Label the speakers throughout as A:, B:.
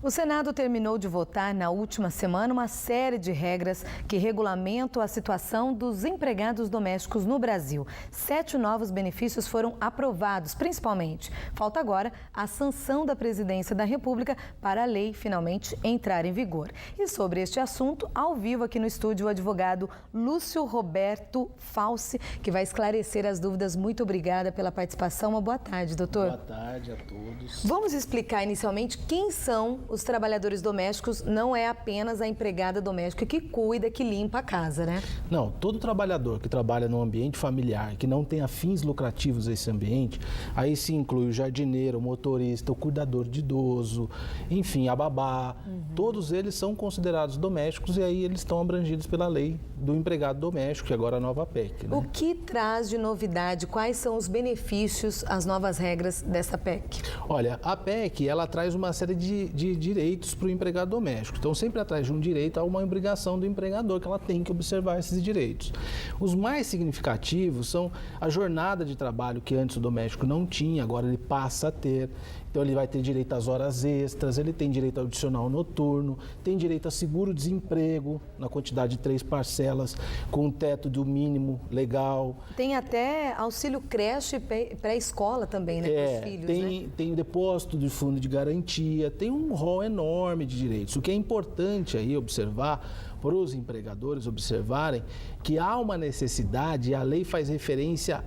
A: O Senado terminou de votar na última semana uma série de regras que regulamentam a situação dos empregados domésticos no Brasil. 7 novos benefícios foram aprovados, principalmente. Falta agora a sanção da Presidência da República para a lei finalmente entrar em vigor. E sobre este assunto, ao vivo aqui no estúdio, o advogado Lúcio Roberto Falsi, que vai esclarecer as dúvidas. Muito obrigada pela participação. Uma boa tarde, doutor.
B: Boa tarde a todos.
A: Vamos explicar inicialmente quem são os trabalhadores domésticos. Não é apenas a empregada doméstica que cuida, que limpa a casa, né?
B: Não, todo trabalhador que trabalha no ambiente familiar, que não tenha fins lucrativos a esse ambiente, aí se inclui o jardineiro, o motorista, o cuidador de idoso, enfim, a babá, todos eles são considerados domésticos e aí eles estão abrangidos pela lei do empregado doméstico, que agora é a nova PEC, né?
A: O que traz de novidade? Quais são os benefícios, as novas regras dessa PEC?
B: Olha, a PEC, ela traz uma série de direitos para o empregado doméstico. Então, sempre atrás de um direito há uma obrigação do empregador, que ela tem que observar esses direitos. Os mais significativos são a jornada de trabalho, que antes o doméstico não tinha, agora ele passa a ter. Então, ele vai ter direito às horas extras, ele tem direito ao adicional noturno, tem direito a seguro-desemprego, na quantidade de 3 parcelas, com um teto do mínimo legal.
A: Tem até auxílio creche e pré-escola também, né, para os filhos,
B: tem o depósito de fundo de garantia, tem um rol enorme de direitos. O que é importante aí observar, para os empregadores observarem, que há uma necessidade, e a lei faz referência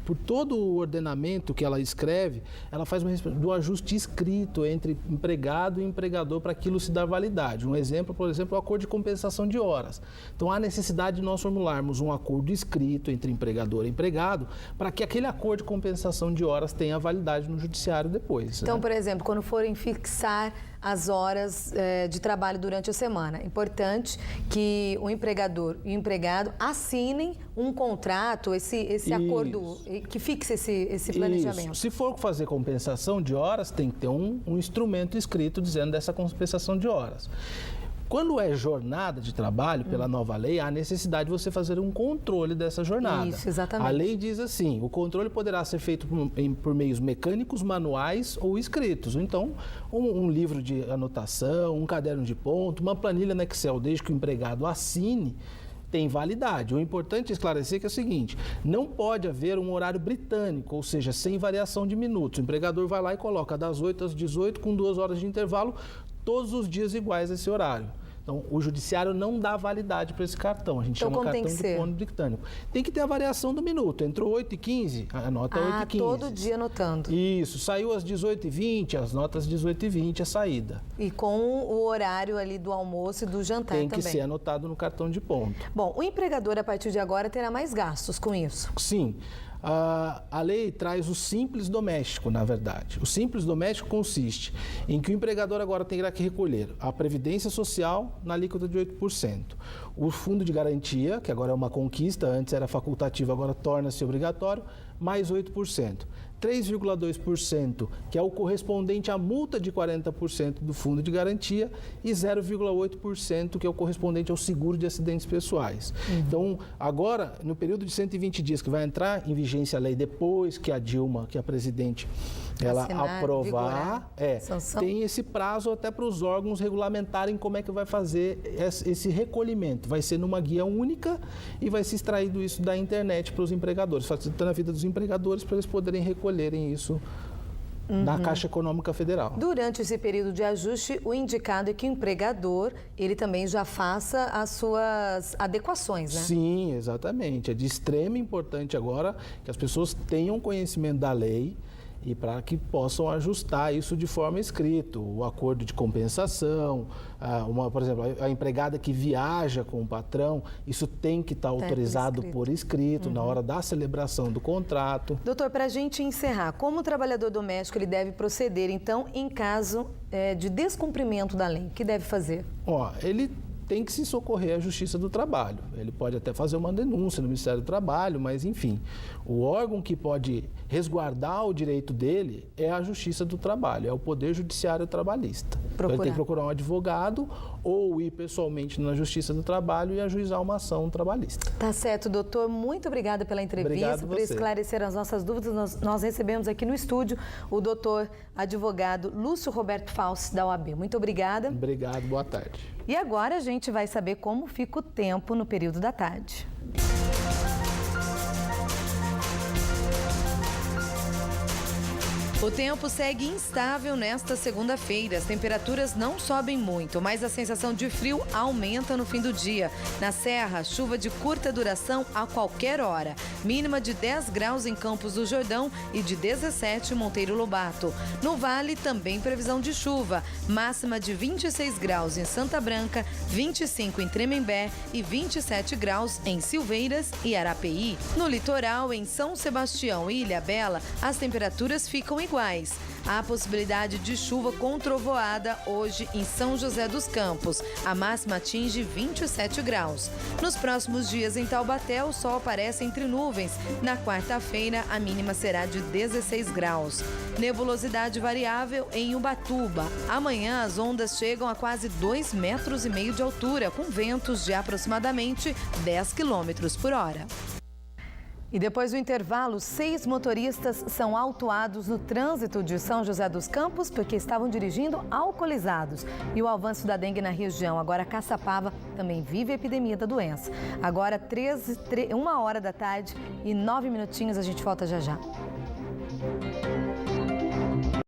B: por todo o ordenamento que ela escreve, ela faz do ajuste escrito entre empregado e empregador para aquilo se dar validade. Um exemplo, por exemplo, é o acordo de compensação de horas. Então, há necessidade de nós formularmos um acordo escrito entre empregador e empregado para que aquele acordo de compensação de horas tenha validade no judiciário depois.
A: Então,
B: né?
A: por exemplo, quando forem fixar as horas de trabalho durante a semana, é importante que o empregador e o empregado assinem um contrato, esse acordo que fixe esse planejamento.
B: Isso. Se for fazer compensação de horas, tem que ter um instrumento escrito dizendo dessa compensação de horas. Quando é jornada de trabalho, pela nova lei, há necessidade de você fazer um controle dessa jornada.
A: Isso, exatamente.
B: A lei diz assim, o controle poderá ser feito por meios mecânicos, manuais ou escritos. Então, um livro de anotação, um caderno de ponto, uma planilha no Excel, desde que o empregado assine, tem validade. O importante é esclarecer que é o seguinte, não pode haver um horário britânico, ou seja, sem variação de minutos. O empregador vai lá e coloca das 8 às 18, com 2 horas de intervalo, todos os dias iguais a esse horário. Então, o judiciário não dá validade para esse cartão. A gente chama cartão de ponto britânico. Tem que ter a variação do minuto. Entrou 8h15, anota 8h15.
A: Todo dia anotando.
B: Isso. Saiu às 18h20, as notas 18h20, a saída.
A: E com o horário ali do almoço e do jantar também.
B: Tem que ser anotado no cartão de ponto.
A: Bom, o empregador, a partir de agora, terá mais gastos com isso?
B: Sim. A lei traz o simples doméstico, na verdade. O simples doméstico consiste em que o empregador agora terá que recolher a previdência social na alíquota de 8%. O fundo de garantia, que agora é uma conquista, antes era facultativo, agora torna-se obrigatório, mais 8%. 3,2%, que é o correspondente à multa de 40% do fundo de garantia, e 0,8%, que é o correspondente ao seguro de acidentes pessoais. Então, agora, no período de 120 dias, que vai entrar em vigência a lei depois que a Dilma, que é a presidente, ela aprovar, tem esse prazo até para os órgãos regulamentarem como é que vai fazer esse recolhimento. Vai ser numa guia única e vai ser extraído isso da internet para os empregadores, facilitando a vida dos empregadores para eles poderem recolherem isso da Caixa Econômica Federal.
A: Durante esse período de ajuste, o indicado é que o empregador, ele também já faça as suas adequações, né?
B: Sim, exatamente. É de extrema importância agora que as pessoas tenham conhecimento da lei e para que possam ajustar isso de forma escrita. O acordo de compensação, por exemplo, a empregada que viaja com o patrão, isso tem que estar autorizado por escrito na hora da celebração do contrato.
A: Doutor, para a gente encerrar, como o trabalhador doméstico ele deve proceder, então, em caso de descumprimento da lei? O que deve fazer?
B: Ele tem que se socorrer à Justiça do Trabalho. Ele pode até fazer uma denúncia no Ministério do Trabalho, mas enfim, o órgão que pode resguardar o direito dele é a Justiça do Trabalho, é o Poder Judiciário Trabalhista. Então, ele tem que procurar um advogado ou ir pessoalmente na Justiça do Trabalho e ajuizar uma ação trabalhista.
A: Tá certo, doutor. Muito obrigada pela entrevista, por esclarecer as nossas dúvidas. Nós recebemos aqui no estúdio o doutor advogado Lúcio Roberto Fauci, da OAB. Muito obrigada.
B: Obrigado, boa tarde.
A: E agora a gente vai saber como fica o tempo no período da tarde. O tempo segue instável nesta segunda-feira. As temperaturas não sobem muito, mas a sensação de frio aumenta no fim do dia. Na Serra, chuva de curta duração a qualquer hora. Mínima de 10 graus em Campos do Jordão e de 17 em Monteiro Lobato. No Vale, também previsão de chuva. Máxima de 26 graus em Santa Branca, 25 em Tremembé e 27 graus em Silveiras e Arapeí. No litoral, em São Sebastião e Ilhabela, as temperaturas ficam iguais. Há possibilidade de chuva com trovoada hoje em São José dos Campos. A máxima atinge 27 graus. Nos próximos dias em Taubaté, o sol aparece entre nuvens. Na quarta-feira, a mínima será de 16 graus. Nebulosidade variável em Ubatuba. Amanhã, as ondas chegam a quase 2,5 metros de altura, com ventos de aproximadamente 10 quilômetros por hora. E depois do intervalo, 6 motoristas são autuados no trânsito de São José dos Campos porque estavam dirigindo alcoolizados. E o avanço da dengue na região. Agora, Caçapava também vive a epidemia da doença. Agora, 1 hora da tarde e 9 minutinhos, a gente volta já já.